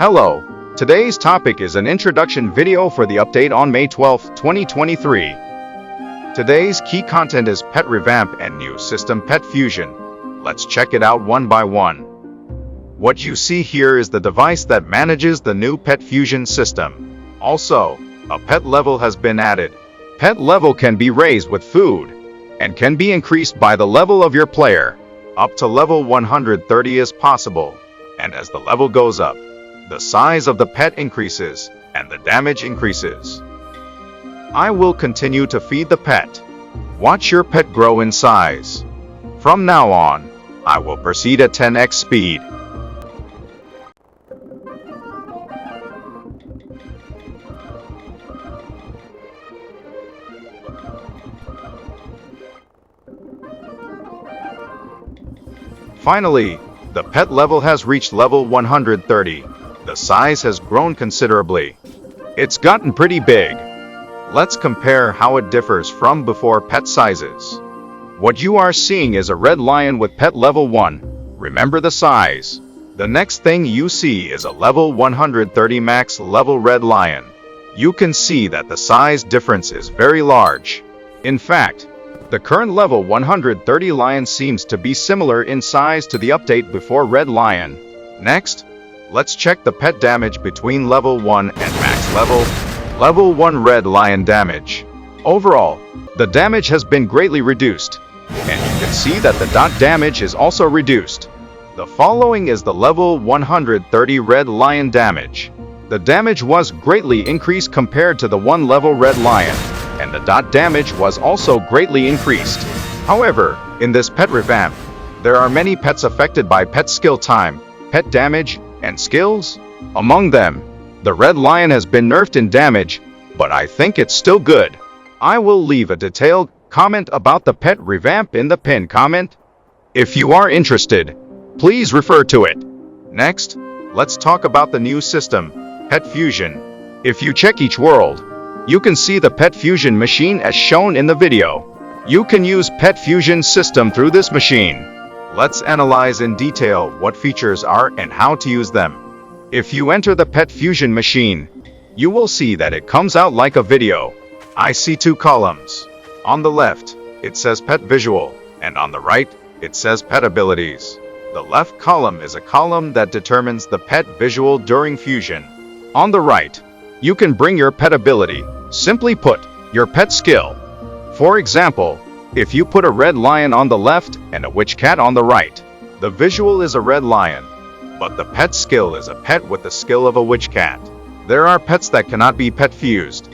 Hello, today's topic is an introduction video for the update on May 12, 2023. Today's key content is Pet Revamp and new system Pet Fusion. Let's check it out one by one. What you see here is the device that manages the new Pet Fusion system. Also, a pet level has been added. Pet level can be raised with food and can be increased by the level of your player. Up to level 130 is possible, and as the level goes up, the size of the pet increases and the damage increases. I will continue to feed the pet. Watch your pet grow in size. From now on, I will proceed at 10x speed. Finally, the pet level has reached level 130. The size has grown considerably. It's gotten pretty big. Let's compare how it differs from before pet sizes. What you are seeing is a red lion with pet level 1. Remember the size. The next thing you see is a level 130 max level red lion. You can see that the size difference is very large. In fact, the current level 130 lion seems to be similar in size to the update before red lion. Next, let's check the pet damage between level 1 and max level. Level 1 red lion damage. Overall, the damage has been greatly reduced, and you can see that the dot damage is also reduced. The following is the level 130 red lion damage. The damage was greatly increased compared to the 1 level red lion, and the dot damage was also greatly increased. However, in this pet revamp, there are many pets affected by pet skill time, pet damage, and skills. Among them, the red lion has been nerfed in damage, but I think it's still good. I will leave a detailed comment about the pet revamp in the pinned comment. If you are interested, please refer to it. Next, let's talk about the new system, Pet Fusion. If you check each world, you can see the Pet Fusion machine as shown in the video. You can use Pet Fusion system through this machine. Let's analyze in detail what features are and how to use them. If you enter the Pet Fusion machine, you will see that it comes out like a video. I see two columns. On the left, it says Pet Visual, and on the right, it says Pet Abilities. The left column is a column that determines the pet visual during fusion. On the right, you can bring your pet ability, simply put, your pet skill. For example, if you put a red lion on the left and a witch cat on the right, the visual is a red lion, but the pet skill is a pet with the skill of a witch cat. There are pets that cannot be pet fused,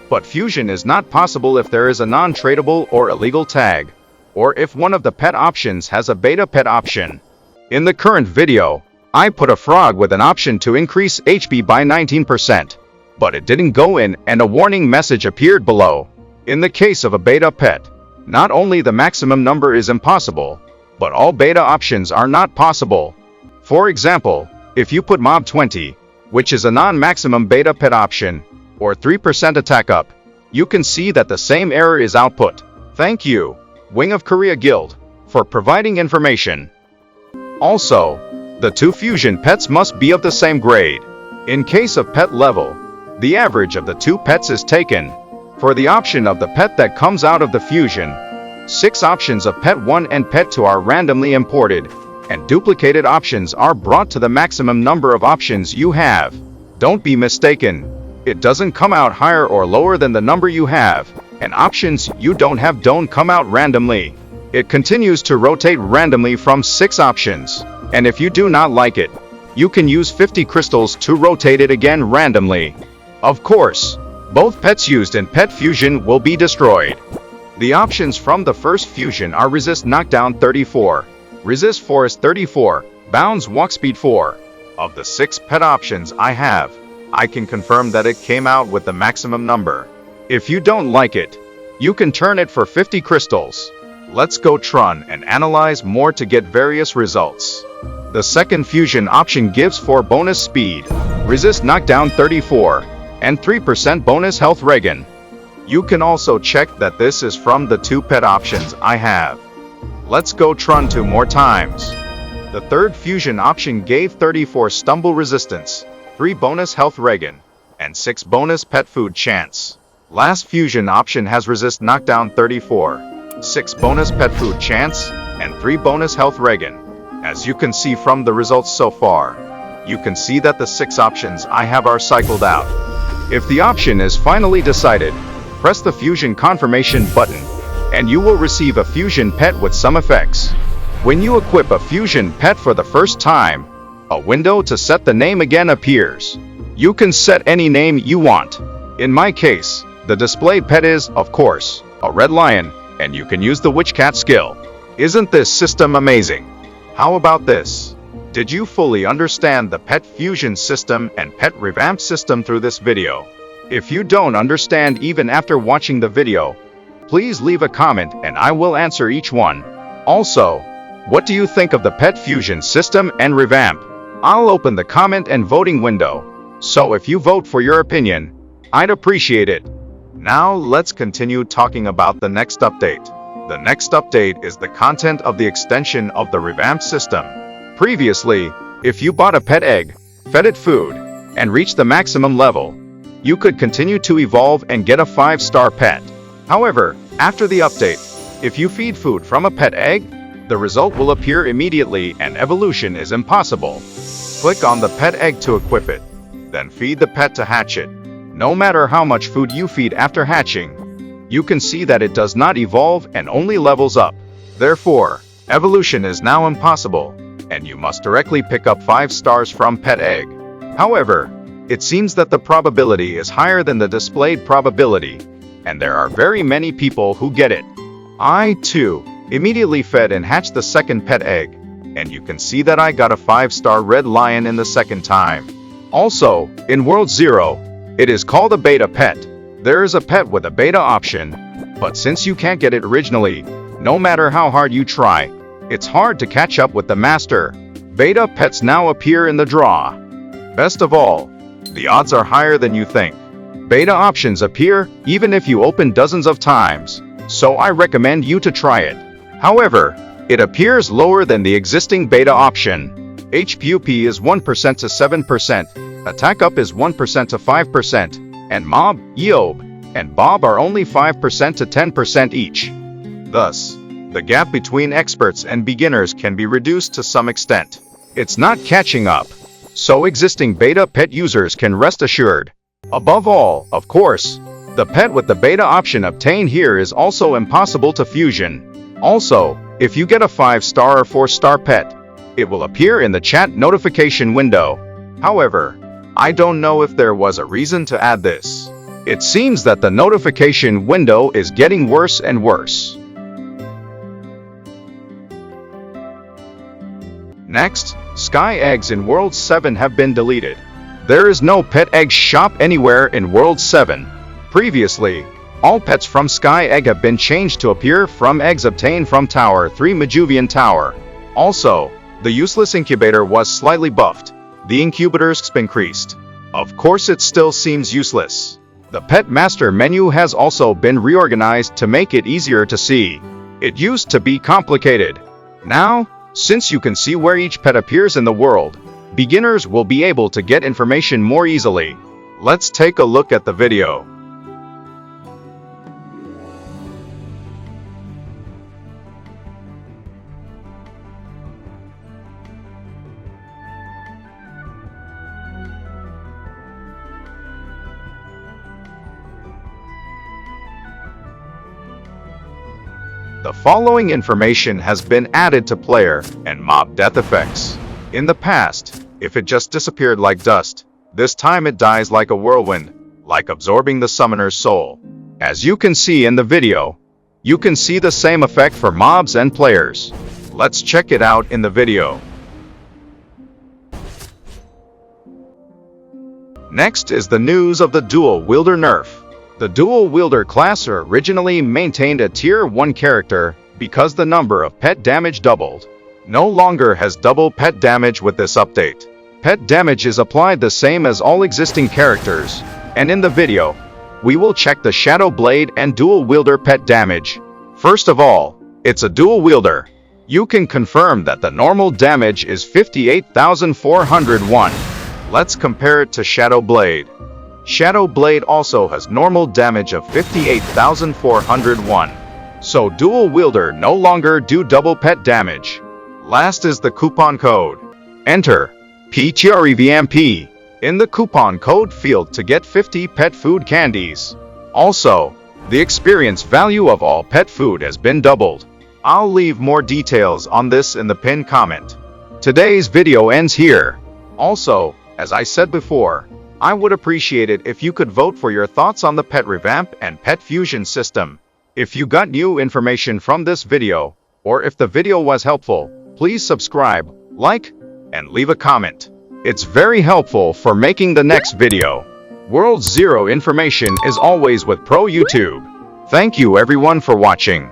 but fusion is not possible if there is a non-tradable or illegal tag, or if one of the pet options has a beta pet option. In the current video, I put a frog with an option to increase HP by 19%, but it didn't go in and a warning message appeared below. In the case of a beta pet, not only the maximum number is impossible, but all beta options are not possible. For example, if you put Mob 20, which is a non-maximum beta pet option, or 3% attack up, you can see that the same error is output. Thank you, Wing of Korea Guild, for providing information. Also, the two fusion pets must be of the same grade. In case of pet level, the average of the two pets is taken. For the option of the pet that comes out of the fusion, 6 options of Pet 1 and Pet 2 are randomly imported, and duplicated options are brought to the maximum number of options you have. Don't be mistaken. It doesn't come out higher or lower than the number you have, and options you don't have don't come out randomly. It continues to rotate randomly from 6 options, and if you do not like it, you can use 50 crystals to rotate it again randomly. Of course, both pets used in Pet Fusion will be destroyed. The options from the first fusion are Resist Knockdown 34, Resist Forest 34, Bounds Walk Speed 4. Of the 6 pet options I have, I can confirm that it came out with the maximum number. If you don't like it, you can turn it for 50 crystals. Let's go Tron and analyze more to get various results. The second fusion option gives 4 bonus speed, Resist Knockdown 34, and 3% bonus health regen. You can also check that this is from the 2 pet options I have. Let's go Tron 2 more times. The third fusion option gave 34 stumble resistance, 3 bonus health regen, and 6 bonus pet food chance. Last fusion option has resist knockdown 34, 6 bonus pet food chance, and 3 bonus health regen. As you can see from the results so far, you can see that the 6 options I have are cycled out. If the option is finally decided, press the fusion confirmation button, and you will receive a fusion pet with some effects. When you equip a fusion pet for the first time, a window to set the name again appears. You can set any name you want. In my case, the displayed pet is, of course, a red lion, and you can use the witch cat skill. Isn't this system amazing? How about this? Did you fully understand the pet fusion system and pet revamp system through this video? If you don't understand even after watching the video, please leave a comment and I will answer each one. Also, what do you think of the pet fusion system and revamp? I'll open the comment and voting window, so if you vote for your opinion, I'd appreciate it. Now let's continue talking about the next update. The next update is the content of the extension of the revamped system. Previously, if you bought a pet egg, fed it food, and reached the maximum level, you could continue to evolve and get a 5-star pet. However, after the update, if you feed food from a pet egg, the result will appear immediately and evolution is impossible. Click on the pet egg to equip it, then feed the pet to hatch it. No matter how much food you feed after hatching, you can see that it does not evolve and only levels up. Therefore, evolution is now impossible, and you must directly pick up 5 stars from pet egg. However, it seems that the probability is higher than the displayed probability, and there are very many people who get it. I, too, immediately fed and hatched the second pet egg, and you can see that I got a 5-star red lion in the second time. Also, in World 0, it is called a beta pet. There is a pet with a beta option, but since you can't get it originally, no matter how hard you try, it's hard to catch up with the master. Beta pets now appear in the draw. Best of all, the odds are higher than you think. Beta options appear even if you open dozens of times, so I recommend you to try it. However, it appears lower than the existing beta option. HPUP is 1% to 7%, Attack Up is 1% to 5%, and Mob, Eob, and Bob are only 5% to 10% each. Thus, the gap between experts and beginners can be reduced to some extent. It's not catching up, so existing beta pet users can rest assured. Above all, of course, the pet with the beta option obtained here is also impossible to fusion. Also, if you get a 5-star or 4-star pet, it will appear in the chat notification window. However, I don't know if there was a reason to add this. It seems that the notification window is getting worse and worse. Next, Sky Eggs in World 7 have been deleted. There is no pet egg shop anywhere in World 7. Previously, all pets from Sky Egg have been changed to appear from eggs obtained from Tower 3 Majuvian Tower. Also, the useless incubator was slightly buffed. The incubator's increased. Of course it still seems useless. The Pet Master menu has also been reorganized to make it easier to see. It used to be complicated. Now, since you can see where each pet appears in the world, beginners will be able to get information more easily. Let's take a look at the video. The following information has been added to player and mob death effects. In the past, if it just disappeared like dust, this time it dies like a whirlwind, like absorbing the summoner's soul. As you can see in the video, you can see the same effect for mobs and players. Let's check it out in the video. Next is the news of the Dual Wielder nerf. The Dual Wielder class originally maintained a Tier 1 character because the number of pet damage doubled. No longer has double pet damage with this update. Pet damage is applied the same as all existing characters, and in the video, we will check the Shadow Blade and Dual Wielder pet damage. First of all, it's a Dual Wielder. You can confirm that the normal damage is 58,401. Let's compare it to Shadow Blade. Shadow Blade also has normal damage of 58,401. So dual wielder no longer do double pet damage. Last is the coupon code. Enter PTREVMP in the coupon code field to get 50 pet food candies. Also, the experience value of all pet food has been doubled. I'll leave more details on this in the pinned comment. Today's video ends here. Also, as I said before, I would appreciate it if you could vote for your thoughts on the pet revamp and pet fusion system. If you got new information from this video, or if the video was helpful, please subscribe, like, and leave a comment. It's very helpful for making the next video. World Zero information is always with Pro YouTube. Thank you everyone for watching.